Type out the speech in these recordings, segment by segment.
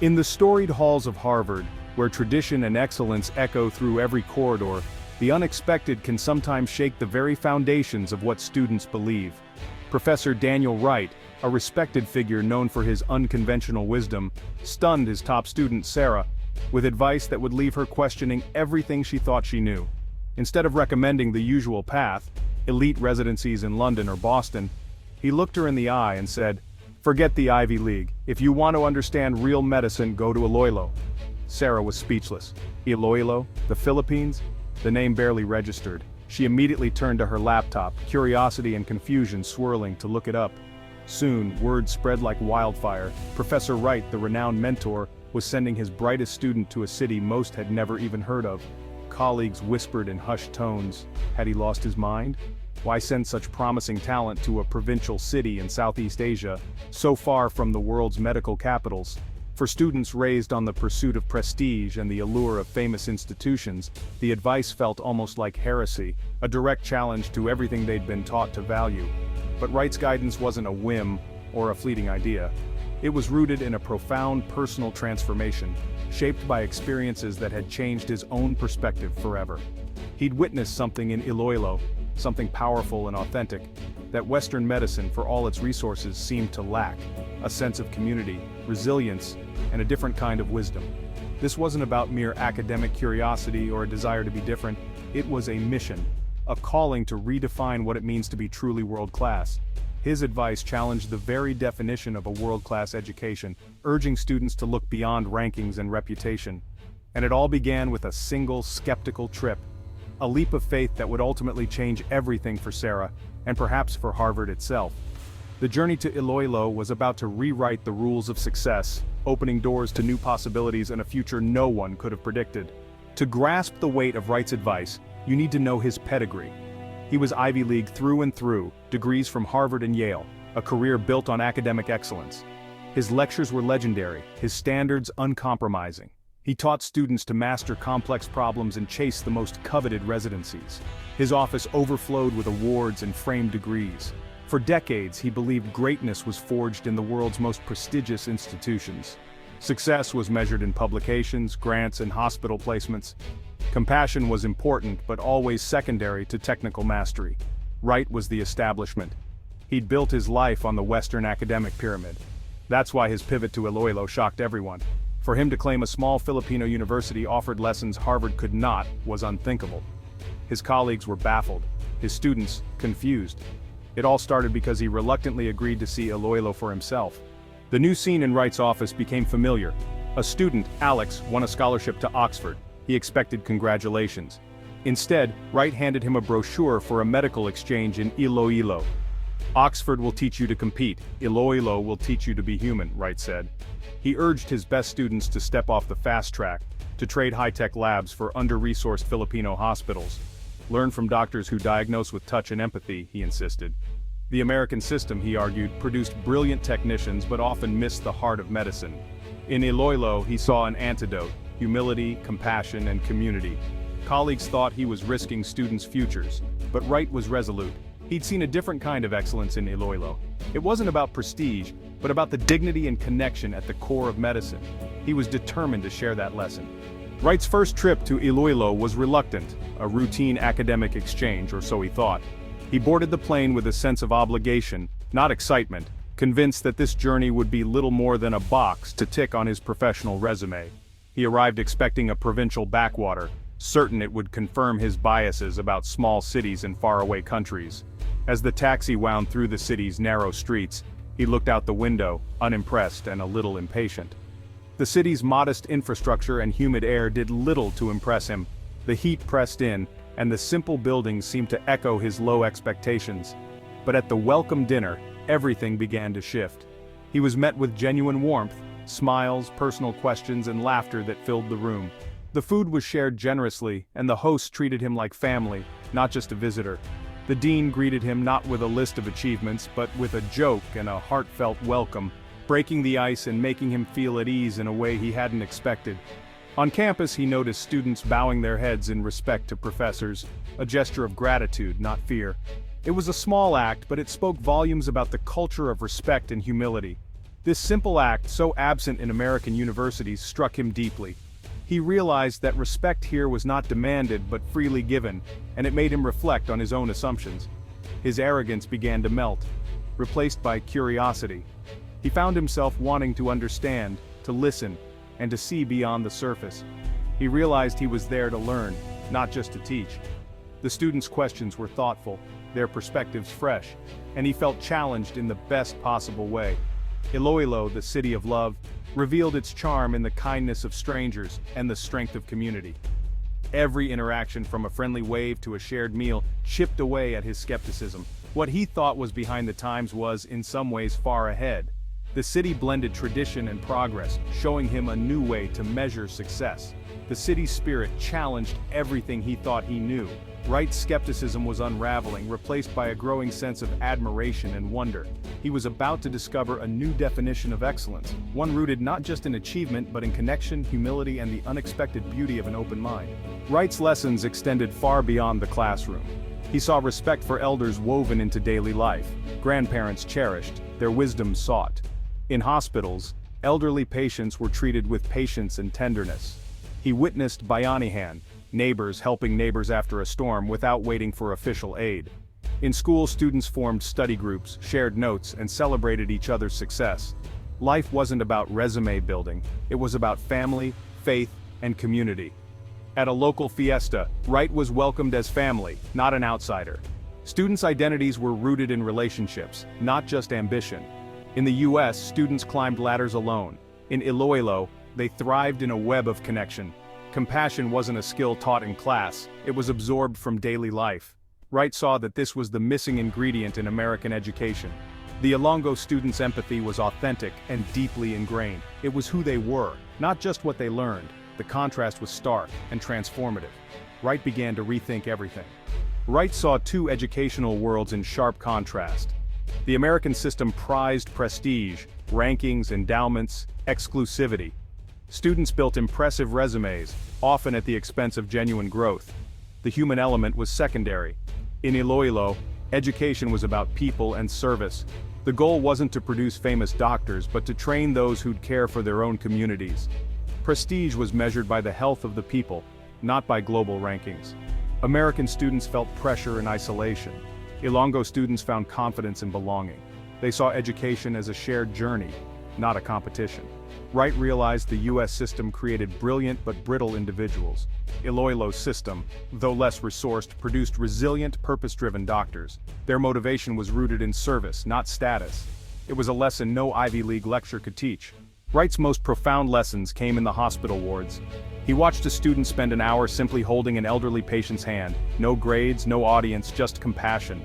In the storied halls of Harvard, where tradition and excellence echo through every corridor, the unexpected can sometimes shake the very foundations of what students believe. Professor Daniel Wright, a respected figure known for his unconventional wisdom, stunned his top student Sarah with advice that would leave her questioning everything she thought she knew. Instead of recommending the usual path, elite residencies in London or Boston, he looked her in the eye and said, "Forget the Ivy League. If you want to understand real medicine, go to Iloilo." Sarah was speechless. Iloilo, the Philippines? The name barely registered. She immediately turned to her laptop, curiosity and confusion swirling to look it up. Soon, word spread like wildfire. Professor Wright, the renowned mentor, was sending his brightest student to a city most had never even heard of. Colleagues whispered in hushed tones, had he lost his mind? Why send such promising talent to a provincial city in Southeast Asia, so far from the world's medical capitals? For students raised on the pursuit of prestige and the allure of famous institutions, the advice felt almost like heresy, a direct challenge to everything they'd been taught to value. But Wright's guidance wasn't a whim or a fleeting idea. It was rooted in a profound personal transformation, shaped by experiences that had changed his own perspective forever. He'd witnessed something in Iloilo, something powerful and authentic, that Western medicine, for all its resources, seemed to lack: a sense of community, resilience, and a different kind of wisdom. This wasn't about mere academic curiosity or a desire to be different. It was a mission, a calling to redefine what it means to be truly world-class. His advice challenged the very definition of a world-class education, urging students to look beyond rankings and reputation. And it all began with a single skeptical trip, a leap of faith that would ultimately change everything for Sarah, and perhaps for Harvard itself. The journey to Iloilo was about to rewrite the rules of success, opening doors to new possibilities and a future no one could have predicted. To grasp the weight of Wright's advice, you need to know his pedigree. He was Ivy League through and through, degrees from Harvard and Yale, a career built on academic excellence. His lectures were legendary, his standards uncompromising. He taught students to master complex problems and chase the most coveted residencies. His office overflowed with awards and framed degrees. For decades, he believed greatness was forged in the world's most prestigious institutions. Success was measured in publications, grants, and hospital placements. Compassion was important, but always secondary to technical mastery. Wright was the establishment. He'd built his life on the Western academic pyramid. That's why his pivot to Iloilo shocked everyone. For him to claim a small Filipino university offered lessons Harvard could not was unthinkable. His colleagues were baffled, his students confused. It all started because he reluctantly agreed to see Iloilo for himself. The new scene in Wright's office became familiar. A student, Alex, won a scholarship to Oxford. He expected congratulations. Instead, Wright handed him a brochure for a medical exchange in Iloilo. "Oxford will teach you to compete. Iloilo will teach you to be human," Wright said. He urged his best students to step off the fast track, to trade high-tech labs for under-resourced Filipino hospitals. Learn from doctors who diagnose with touch and empathy, he insisted. The American system, he argued, produced brilliant technicians but often missed the heart of medicine. In Iloilo, he saw an antidote: humility, compassion, and community. Colleagues thought he was risking students' futures, but Wright was resolute. He'd seen a different kind of excellence in Iloilo. It wasn't about prestige, but about the dignity and connection at the core of medicine. He was determined to share that lesson. Wright's first trip to Iloilo was reluctant, a routine academic exchange, or so he thought. He boarded the plane with a sense of obligation, not excitement, convinced that this journey would be little more than a box to tick on his professional resume. He arrived expecting a provincial backwater, certain it would confirm his biases about small cities and faraway countries. As the taxi wound through the city's narrow streets, he looked out the window, unimpressed and a little impatient. The city's modest infrastructure and humid air did little to impress him. The heat pressed in, and the simple buildings seemed to echo his low expectations. But at the welcome dinner, everything began to shift. He was met with genuine warmth, smiles, personal questions, and laughter that filled the room. The food was shared generously, and the host treated him like family, not just a visitor. The dean greeted him not with a list of achievements, but with a joke and a heartfelt welcome, breaking the ice and making him feel at ease in a way he hadn't expected. On campus, he noticed students bowing their heads in respect to professors, a gesture of gratitude, not fear. It was a small act, but it spoke volumes about the culture of respect and humility. This simple act, so absent in American universities, struck him deeply. He realized that respect here was not demanded but freely given, and it made him reflect on his own assumptions. His arrogance began to melt, replaced by curiosity. He found himself wanting to understand, to listen, and to see beyond the surface. He realized he was there to learn, not just to teach. The students' questions were thoughtful, their perspectives fresh, and he felt challenged in the best possible way. Iloilo, the city of love, revealed its charm in the kindness of strangers and the strength of community. Every interaction, from a friendly wave to a shared meal, chipped away at his skepticism. What he thought was behind the times was, in some ways, far ahead. The city blended tradition and progress, showing him a new way to measure success. The city's spirit challenged everything he thought he knew. Wright's skepticism was unraveling, replaced by a growing sense of admiration and wonder. He was about to discover a new definition of excellence, one rooted not just in achievement but in connection, humility, and the unexpected beauty of an open mind. Wright's lessons extended far beyond the classroom. He saw respect for elders woven into daily life, grandparents cherished, their wisdom sought. In hospitals, elderly patients were treated with patience and tenderness. He witnessed bayanihan, neighbors helping neighbors after a storm without waiting for official aid. In school, students formed study groups, shared notes, and celebrated each other's success. Life wasn't about resume building, it was about family, faith, and community. At a local fiesta, Wright was welcomed as family, not an outsider. Students' identities were rooted in relationships, not just ambition. In the US, students climbed ladders alone. In Iloilo, they thrived in a web of connection. Compassion wasn't a skill taught in class, it was absorbed from daily life. Wright saw that this was the missing ingredient in American education. The Ilongo students' empathy was authentic and deeply ingrained. It was who they were, not just what they learned. The contrast was stark and transformative. Wright began to rethink everything. Wright saw two educational worlds in sharp contrast. The American system prized prestige, rankings, endowments, exclusivity. Students built impressive resumes, often at the expense of genuine growth. The human element was secondary. In Iloilo, education was about people and service. The goal wasn't to produce famous doctors, but to train those who'd care for their own communities. Prestige was measured by the health of the people, not by global rankings. American students felt pressure and isolation. Ilongo students found confidence in belonging. They saw education as a shared journey, not a competition. Wright realized the US system created brilliant but brittle individuals. Iloilo's system, though less resourced, produced resilient, purpose-driven doctors. Their motivation was rooted in service, not status. It was a lesson no Ivy League lecture could teach. Wright's most profound lessons came in the hospital wards. He watched a student spend an hour simply holding an elderly patient's hand. No grades, no audience, just compassion.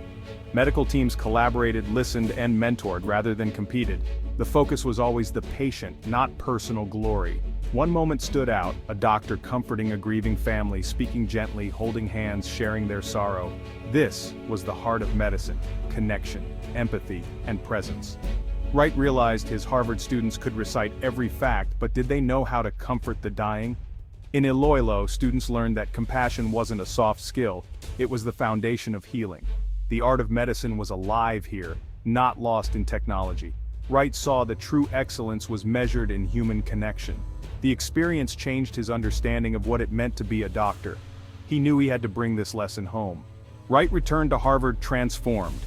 Medical teams collaborated, listened, and mentored rather than competed. The focus was always the patient, not personal glory. One moment stood out, a doctor comforting a grieving family, speaking gently, holding hands, sharing their sorrow. This was the heart of medicine: connection, empathy, and presence. Wright realized his Harvard students could recite every fact, but did they know how to comfort the dying? In Iloilo, students learned that compassion wasn't a soft skill, it was the foundation of healing. The art of medicine was alive here, not lost in technology. Wright saw that true excellence was measured in human connection. The experience changed his understanding of what it meant to be a doctor. He knew he had to bring this lesson home. Wright returned to Harvard transformed.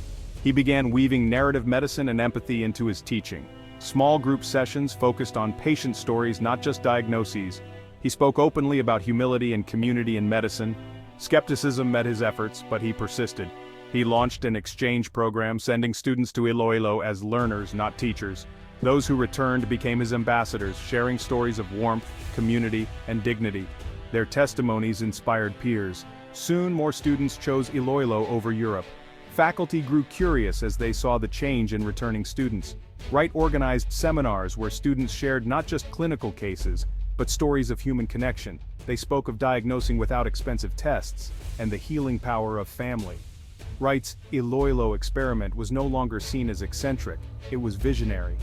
He began weaving narrative medicine and empathy into his teaching. Small group sessions focused on patient stories, not just diagnoses. He spoke openly about humility and community in medicine. Skepticism met his efforts, but he persisted. He launched an exchange program, sending students to Iloilo as learners, not teachers. Those who returned became his ambassadors, sharing stories of warmth, community, and dignity. Their testimonies inspired peers. Soon more students chose Iloilo over Europe. Faculty grew curious as they saw the change in returning students. Wright organized seminars where students shared not just clinical cases, but stories of human connection. They spoke of diagnosing without expensive tests, and the healing power of family. Wright's Iloilo experiment was no longer seen as eccentric, it was visionary.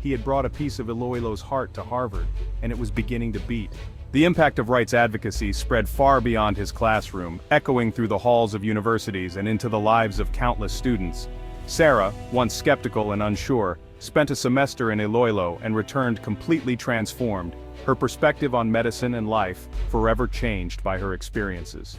He had brought a piece of Iloilo's heart to Harvard, and it was beginning to beat. The impact of Wright's advocacy spread far beyond his classroom, echoing through the halls of universities and into the lives of countless students. Sarah, once skeptical and unsure, spent a semester in Iloilo and returned completely transformed, her perspective on medicine and life forever changed by her experiences.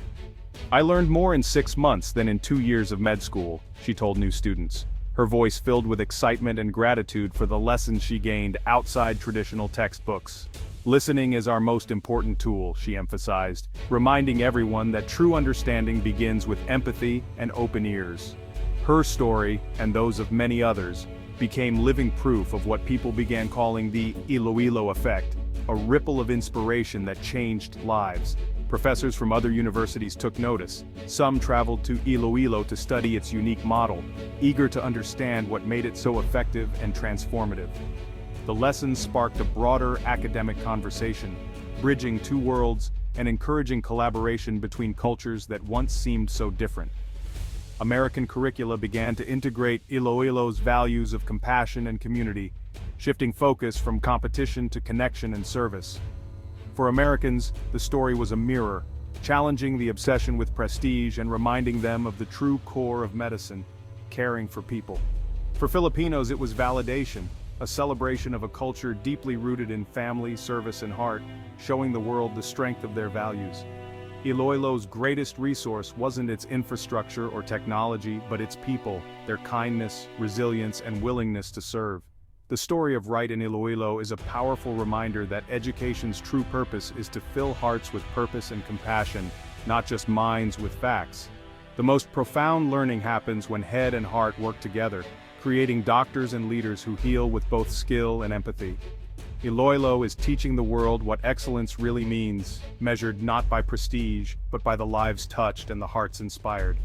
"I learned more in 6 months than in 2 years of med school," she told new students, her voice filled with excitement and gratitude for the lessons she gained outside traditional textbooks. "Listening is our most important tool," she emphasized, reminding everyone that true understanding begins with empathy and open ears. Her story, and those of many others, became living proof of what people began calling the Iloilo effect, a ripple of inspiration that changed lives. Professors from other universities took notice. Some traveled to Iloilo to study its unique model, eager to understand what made it so effective and transformative. The lessons sparked a broader academic conversation, bridging two worlds and encouraging collaboration between cultures that once seemed so different. American curricula began to integrate Iloilo's values of compassion and community, shifting focus from competition to connection and service. For Americans, the story was a mirror, challenging the obsession with prestige and reminding them of the true core of medicine, caring for people. For Filipinos, it was validation, a celebration of a culture deeply rooted in family, service, and heart, showing the world the strength of their values. Iloilo's greatest resource wasn't its infrastructure or technology, but its people, their kindness, resilience, and willingness to serve. The story of Wright in Iloilo is a powerful reminder that education's true purpose is to fill hearts with purpose and compassion, not just minds with facts. The most profound learning happens when head and heart work together, creating doctors and leaders who heal with both skill and empathy. Iloilo is teaching the world what excellence really means, measured not by prestige, but by the lives touched and the hearts inspired.